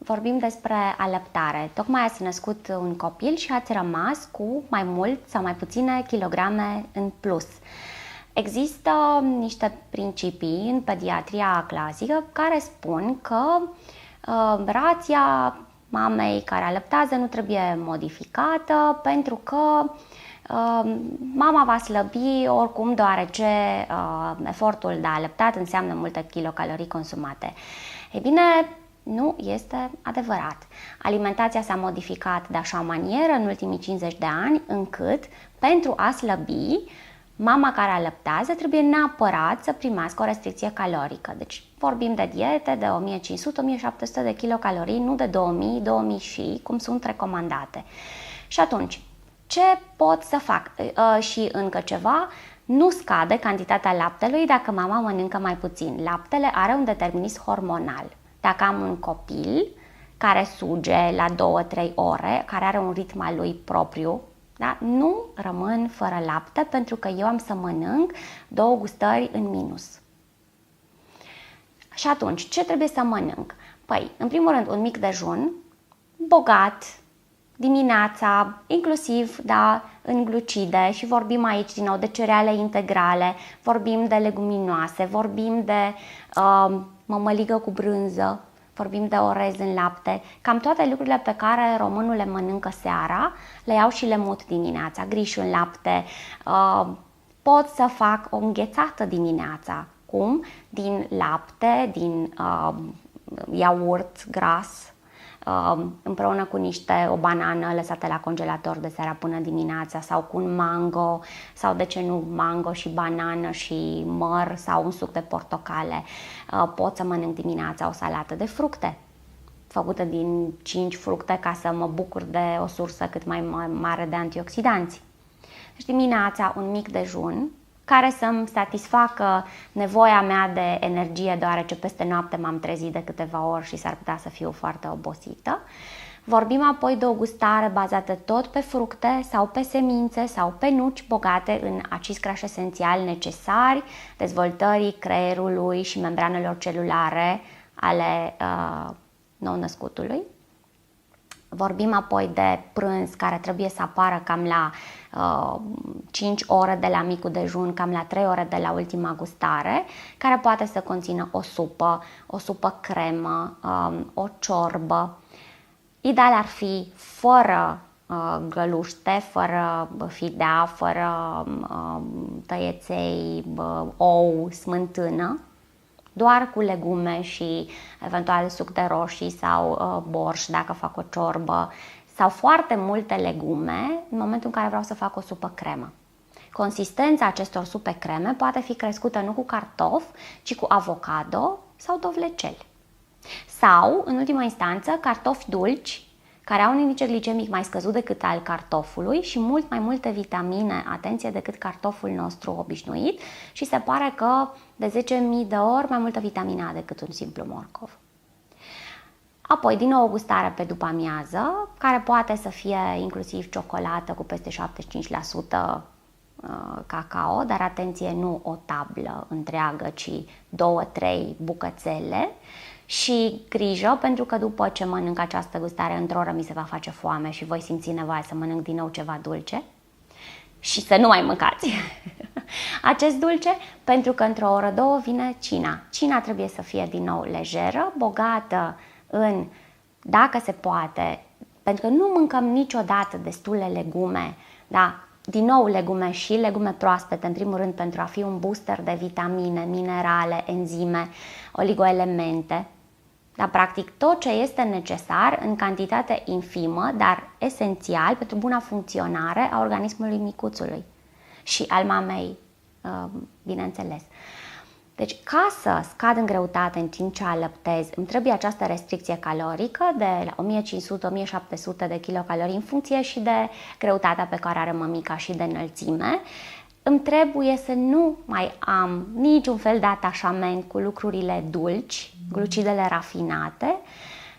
vorbim despre alăptare. Tocmai ați născut un copil și ați rămas cu mai mult sau mai puține kilograme în plus. Există niște principii în pediatria clasică care spun că rația mamei care alăptează nu trebuie modificată pentru că mama va slăbi oricum, deoarece efortul de alăptat înseamnă multe kilocalorii consumate. Ei bine, nu este adevărat. Alimentația s-a modificat de așa manieră în ultimii 50 de ani încât pentru a slăbi, mama care alăptează trebuie neapărat să primească o restricție calorică. Deci vorbim de diete de 1500-1700 de kilocalorii, nu de 2000, 2000 și cum sunt recomandate. Și atunci, ce pot să fac? Și încă ceva, nu scade cantitatea laptelui dacă mama mănâncă mai puțin. Laptele are un determinism hormonal. Dacă am un copil care suge la 2-3 ore, care are un ritm al lui propriu, da? Nu rămân fără lapte pentru că eu am să mănânc 2 gustări în minus. Și atunci, ce trebuie să mănânc? Păi, în primul rând, un mic dejun bogat dimineața, inclusiv în glucide, și vorbim aici din nou de cereale integrale, vorbim de leguminoase, vorbim de mămăligă cu brânză, vorbim de orez în lapte. Cam toate lucrurile pe care românul le mănâncă seara, le iau și le mut dimineața. Grișul în lapte, pot să fac o înghețată dimineața. Cum? Din lapte, din iaurt gras, împreună cu o banană lăsată la congelator de seara până dimineața, sau cu un mango, sau de ce nu mango și banană și măr sau un suc de portocale. Pot să mănânc dimineața o salată de fructe făcută din 5 fructe ca să mă bucur de o sursă cât mai mare de antioxidanți. Deci dimineața un mic dejun care să-mi satisfacă nevoia mea de energie, deoarece peste noapte m-am trezit de câteva ori și s-ar putea să fiu foarte obosită. Vorbim apoi de o gustare bazată tot pe fructe sau pe semințe sau pe nuci bogate în acizi grași esențiali necesari dezvoltării creierului și membranelor celulare ale nou-născutului. Vorbim apoi de prânz care trebuie să apară cam la 5 ore de la micul dejun, cam la 3 ore de la ultima gustare, care poate să conțină o supă cremă, o ciorbă. Ideal ar fi fără găluște, fără fidea, fără tăieței, ou, smântână, doar cu legume și eventual suc de roșii sau borș dacă fac o ciorbă, sau foarte multe legume în momentul în care vreau să fac o supă cremă. Consistența acestor supe creme poate fi crescută nu cu cartofi, ci cu avocado sau dovlecel. Sau, în ultima instanță, cartofi dulci, care au un indice glicemic mai scăzut decât al cartofului și mult mai multe vitamine, atenție, decât cartoful nostru obișnuit, și se pare că de 10.000 de ori mai multă vitamina A decât un simplu morcov. Apoi, din nou, o gustare pe după amiază, care poate să fie inclusiv ciocolată cu peste 75% cacao, dar atenție, nu o tablă întreagă, ci 2-3 bucățele. Și grijă, pentru că după ce mănânc această gustare, într-o oră mi se va face foame și voi simți nevoia să mănânc din nou ceva dulce și să nu mai mâncați acest dulce, pentru că într-o oră, două vine cina. Cina trebuie să fie din nou lejeră, bogată în, dacă se poate, pentru că nu mâncăm niciodată destule legume, da? Din nou legume și legume proaspete, în primul rând pentru a fi un booster de vitamine, minerale, enzime, oligoelemente. Dar practic tot ce este necesar în cantitate infimă, dar esențial pentru buna funcționare a organismului micuțului și al mamei, bineînțeles. Deci, ca să scad în greutate în timp ce alăptez, îmi trebuie această restricție calorică de la 1500-1700 de kilocalorii în funcție și de greutatea pe care are mămica și de înălțime. Îmi trebuie să nu mai am niciun fel de atașament cu lucrurile dulci, glucidele rafinate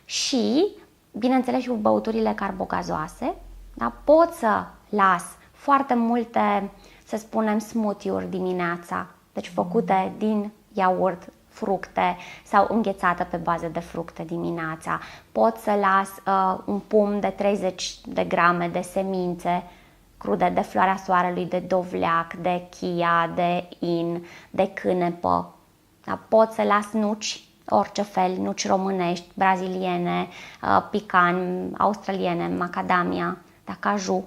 și, bineînțeles, și cu băuturile carbogazoase. Da? Pot să las foarte multe, să spunem, smoothie-uri dimineața, deci făcute din iaurt, fructe sau înghețată pe bază de fructe dimineața. Pot să las un pumn de 30 de grame de semințe crude de floarea soarelui, de dovleac, de chia, de in, de cânepă. Da? Pot să las nuci, orice fel, nuci românești, braziliene, pican, australiene, macadamia, da, caju,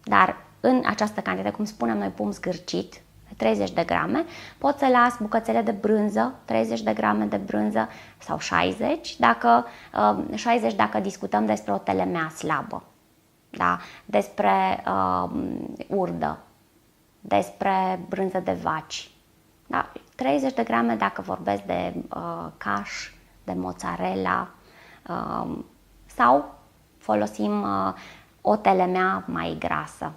dar în această cantitate, cum spunem noi, pumn zgârcit, 30 de grame, pot să las bucățele de brânză, 30 de grame de brânză sau 60, dacă 60 dacă discutăm despre o telemea slabă, da? Despre urdă, despre brânză de vaci. Da? 30 de grame dacă vorbesc de caș, de mozzarella sau folosim o telemea mai grasă.